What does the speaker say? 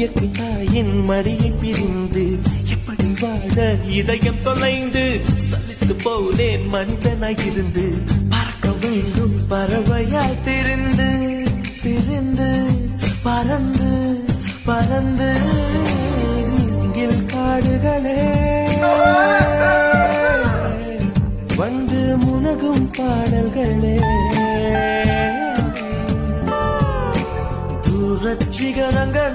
இயற்கை தாயின் மடியை பிரிந்து இப்படி வாழ இதயம் தொலைந்து சலித்து போனேன் மனிதனாயிருந்து பறக்க வேண்டும் பறவையாய் திரிந்து திரிந்து பறந்து பறந்து நீங்கில் காடுகளே வந்து முனகும் பாடல்களே தூரச்சிகரங்கள்